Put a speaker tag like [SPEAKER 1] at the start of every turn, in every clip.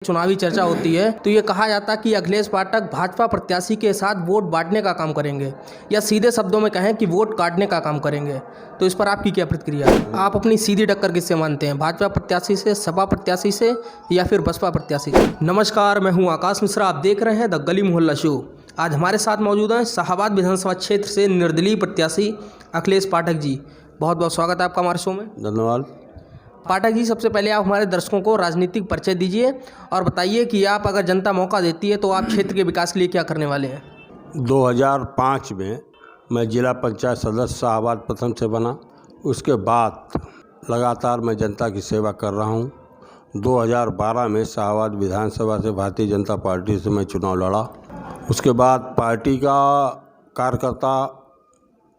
[SPEAKER 1] चुनावी चर्चा होती है तो ये कहा जाता है कि अखिलेश पाठक भाजपा प्रत्याशी के साथ वोट बांटने का काम करेंगे या सीधे शब्दों में कहें कि वोट काटने का काम करेंगे। तो इस पर आपकी क्या प्रतिक्रिया है? आप अपनी सीधी टक्कर किससे मानते हैं, भाजपा प्रत्याशी से, सपा प्रत्याशी से या फिर बसपा प्रत्याशी से? नमस्कार, मैं हूं आकाश मिश्रा, आप देख रहे हैं द गली मोहल्ला शो। आज हमारे साथ मौजूद हैं शाहाबाद विधानसभा क्षेत्र से निर्दलीय प्रत्याशी अखिलेश पाठक जी। बहुत बहुत स्वागत है आपका हमारे शो में।
[SPEAKER 2] धन्यवाद।
[SPEAKER 1] पाठक जी, सबसे पहले आप हमारे दर्शकों को राजनीतिक परिचय दीजिए और बताइए कि आप अगर जनता मौका देती है तो आप क्षेत्र के विकास के लिए क्या करने वाले हैं।
[SPEAKER 2] 2005 में मैं जिला पंचायत सदस्य शाहाबाद प्रथम से बना। उसके बाद लगातार मैं जनता की सेवा कर रहा हूं। 2012 में शाहाबाद विधानसभा से भारतीय जनता पार्टी से मैं चुनाव लड़ा। उसके बाद पार्टी का कार्यकर्ता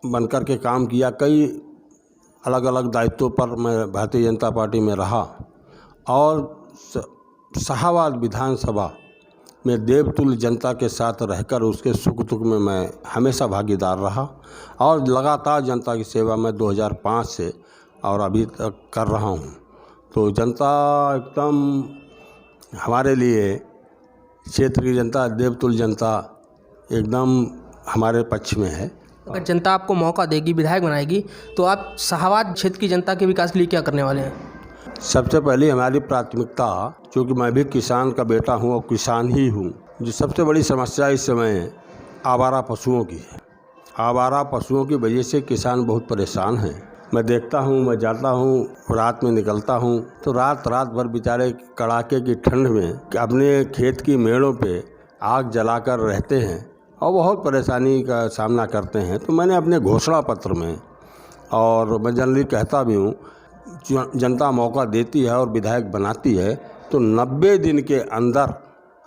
[SPEAKER 2] बनकर के काम किया। कई अलग अलग दायित्वों पर मैं भारतीय जनता पार्टी में रहा और शाहाबाद विधानसभा में देवतुल्य जनता के साथ रहकर उसके सुख दुख में मैं हमेशा भागीदार रहा और लगातार जनता की सेवा मैं 2005 से और अभी तक कर रहा हूँ। तो जनता एकदम हमारे लिए, क्षेत्र की जनता, देवतुल्य जनता एकदम हमारे पक्ष में है।
[SPEAKER 1] अगर जनता आपको मौका देगी, विधायक बनाएगी, तो आप शाहाबाद क्षेत्र की जनता के विकास के लिए क्या करने वाले हैं?
[SPEAKER 2] सबसे पहले हमारी प्राथमिकता, क्योंकि मैं भी किसान का बेटा हूं और किसान ही हूं, जो सबसे बड़ी समस्या इस समय आवारा पशुओं की है। आवारा पशुओं की वजह से किसान बहुत परेशान हैं। मैं देखता हूं, मैं जाता हूं, रात में निकलता हूं तो रात भर बेचारे कड़ाके की ठंड में अपने खेत की मेड़ों पे आग जलाकर रहते हैं और बहुत परेशानी का सामना करते हैं। तो मैंने अपने घोषणा पत्र में, और मैं जनरली कहता भी हूँ, जनता मौका देती है और विधायक बनाती है तो 90 दिन के अंदर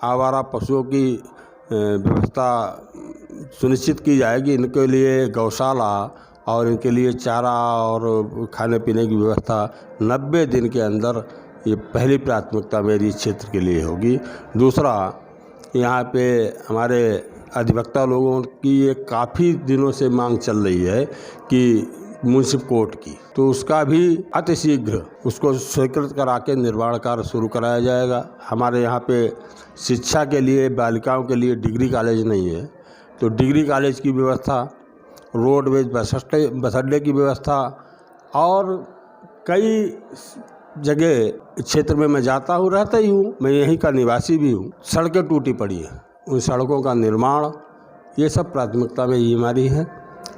[SPEAKER 2] आवारा पशुओं की व्यवस्था सुनिश्चित की जाएगी। इनके लिए गौशाला और इनके लिए चारा और खाने पीने की व्यवस्था 90 दिन के अंदर, ये पहली प्राथमिकता मेरी क्षेत्र के लिए होगी। दूसरा, यहाँ पे हमारे अधिवक्ता लोगों की ये काफ़ी दिनों से मांग चल रही है कि म्युनिसिपल कोर्ट की, तो उसका भी अतिशीघ्र उसको स्वीकृत करा के निर्माण कार्य शुरू कराया जाएगा। हमारे यहाँ पे शिक्षा के लिए, बालिकाओं के लिए डिग्री कॉलेज नहीं है, तो डिग्री कॉलेज की व्यवस्था, रोडवेज बस अड्डे की व्यवस्था और कई जगह क्षेत्र में मैं जाता हूँ, रहता ही हूँ, मैं यहीं का निवासी भी हूँ। सड़कें टूटी पड़ी हैं, उन सड़कों का निर्माण, ये सब प्राथमिकता में ही हमारी है।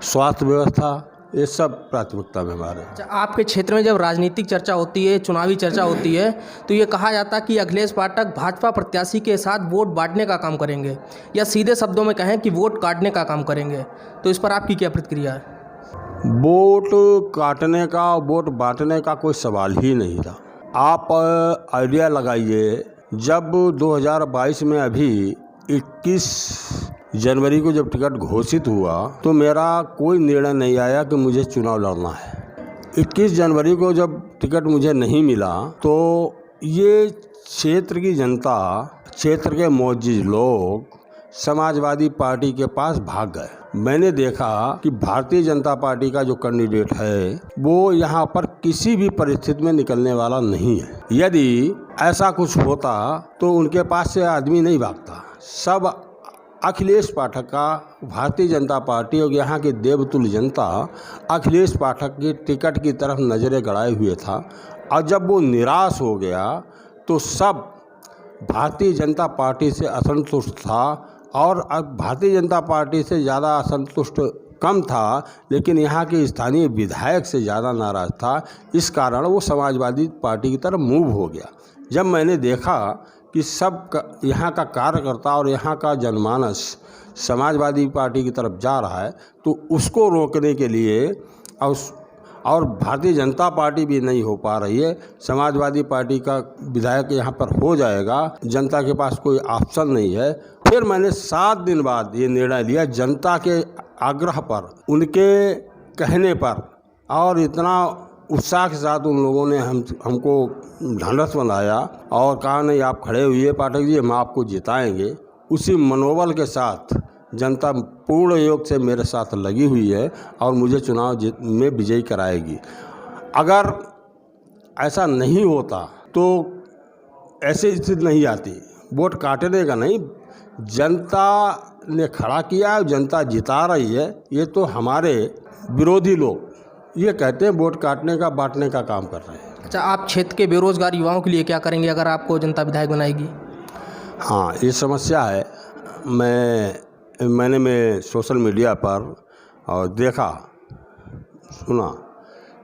[SPEAKER 2] स्वास्थ्य व्यवस्था, ये सब प्राथमिकता में हमारे।
[SPEAKER 1] आपके क्षेत्र में जब राजनीतिक चर्चा होती है, चुनावी चर्चा होती है, तो ये कहा जाता है कि अखिलेश पाठक भाजपा प्रत्याशी के साथ वोट बांटने का काम करेंगे या सीधे शब्दों में कहें कि वोट काटने का काम करेंगे। तो इस पर आपकी क्या प्रतिक्रिया है?
[SPEAKER 2] वोट काटने का, वोट बांटने का कोई सवाल ही नहीं था। आप आइडिया लगाइए, जब 2022 में अभी 21 जनवरी को जब टिकट घोषित हुआ तो मेरा कोई निर्णय नहीं आया कि मुझे चुनाव लड़ना है। 21 जनवरी को जब टिकट मुझे नहीं मिला तो ये क्षेत्र की जनता, क्षेत्र के मौजूद लोग समाजवादी पार्टी के पास भाग गए। मैंने देखा कि भारतीय जनता पार्टी का जो कैंडिडेट है वो यहाँ पर किसी भी परिस्थिति में निकलने वाला नहीं है। यदि ऐसा कुछ होता तो उनके पास से आदमी नहीं भागता। सब अखिलेश पाठक का, भारतीय जनता पार्टी और यहाँ की देवतुल्य जनता अखिलेश पाठक की टिकट की तरफ नज़रें गड़ाए हुए था। और जब वो निराश हो गया तो सब भारतीय जनता पार्टी से असंतुष्ट था और अब भारतीय जनता पार्टी से ज़्यादा असंतुष्ट कम था, लेकिन यहाँ के स्थानीय विधायक से ज़्यादा नाराज़ था। इस कारण वो समाजवादी पार्टी की तरफ मूव हो गया। जब मैंने देखा कि सब यहाँ का कार्यकर्ता और यहाँ का जनमानस समाजवादी पार्टी की तरफ जा रहा है तो उसको रोकने के लिए और भारतीय जनता पार्टी भी नहीं हो पा रही है, समाजवादी पार्टी का विधायक यहाँ पर हो जाएगा, जनता के पास कोई ऑप्शन नहीं है। फिर मैंने 7 दिन बाद ये निर्णय लिया, जनता के आग्रह पर, उनके कहने पर, और इतना उत्साह के साथ उन लोगों ने हमको ढांढस बनाया और कहा, नहीं आप खड़े हुए पाठक जी, हम आपको जिताएंगे। उसी मनोबल के साथ जनता पूर्ण योग से मेरे साथ लगी हुई है और मुझे चुनाव में विजयी कराएगी। अगर ऐसा नहीं होता तो ऐसी स्थिति नहीं आती। वोट काटने का नहीं, जनता ने खड़ा किया, जनता जिता रही है। ये तो हमारे विरोधी लोग ये कहते हैं वोट काटने का, बांटने का काम कर रहे हैं।
[SPEAKER 1] अच्छा, आप क्षेत्र के बेरोजगार युवाओं के लिए क्या करेंगे अगर आपको जनता विधायक बनाएगी?
[SPEAKER 2] हाँ, ये समस्या है। मैंने सोशल मीडिया पर और देखा सुना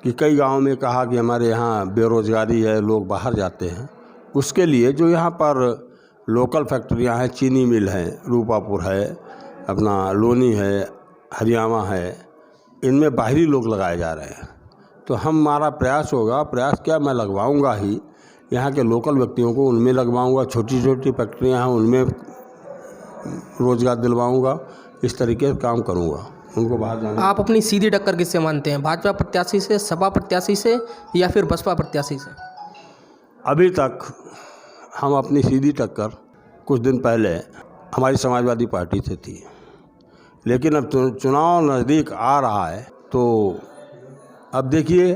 [SPEAKER 2] कि कई गांव में कहा कि हमारे यहाँ बेरोजगारी है, लोग बाहर जाते हैं। उसके लिए जो यहाँ पर लोकल फैक्ट्रियाँ हैं, चीनी मिल है, रूपापुर है, अपना लोनी है, हरियाणा है, इनमें बाहरी लोग लगाए जा रहे हैं। तो हमारा प्रयास होगा, प्रयास क्या, मैं लगवाऊंगा ही, यहाँ के लोकल व्यक्तियों को उनमें लगवाऊंगा। छोटी छोटी फैक्ट्रियाँ हैं उनमें रोज़गार दिलवाऊंगा। इस तरीके से काम करूंगा, उनको बाहर जाना।
[SPEAKER 1] आप अपनी सीधी टक्कर किससे मानते हैं, भाजपा प्रत्याशी से, सपा प्रत्याशी से या फिर बसपा प्रत्याशी से?
[SPEAKER 2] अभी तक हम अपनी सीधी टक्कर कुछ दिन पहले हमारी समाजवादी पार्टी से थी, लेकिन अब चुनाव नज़दीक आ रहा है तो अब देखिए,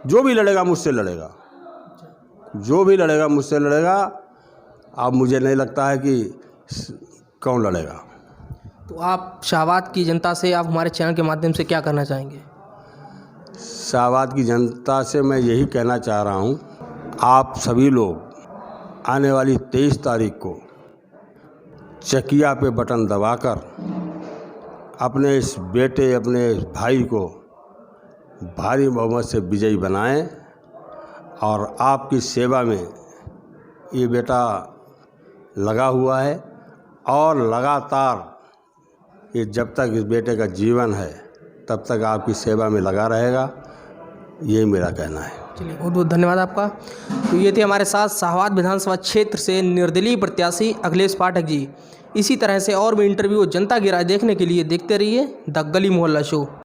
[SPEAKER 2] जो भी लड़ेगा मुझसे लड़ेगा, जो भी लड़ेगा मुझसे लड़ेगा। अब मुझे नहीं लगता है कि कौन लड़ेगा।
[SPEAKER 1] तो आप शाहबाद की जनता से, आप हमारे चैनल के माध्यम से क्या करना चाहेंगे?
[SPEAKER 2] शाहबाद की जनता से मैं यही कहना चाह रहा हूँ, आप सभी लोग आने वाली 23 तारीख को चकिया पे बटन दबाकर अपने इस बेटे, अपने इस भाई को भारी बहुमत से विजयी बनाएं। और आपकी सेवा में ये बेटा लगा हुआ है और लगातार ये जब तक इस बेटे का जीवन है तब तक आपकी सेवा में लगा रहेगा, यही मेरा कहना है।
[SPEAKER 1] चलिए, बहुत बहुत धन्यवाद आपका। तो ये थे हमारे साथ शाहबाद विधानसभा क्षेत्र से निर्दलीय प्रत्याशी अखिलेश पाठक जी। इसी तरह से और भी इंटरव्यू, जनता की राय देखने के लिए देखते रहिए द गली मोहल्ला शो।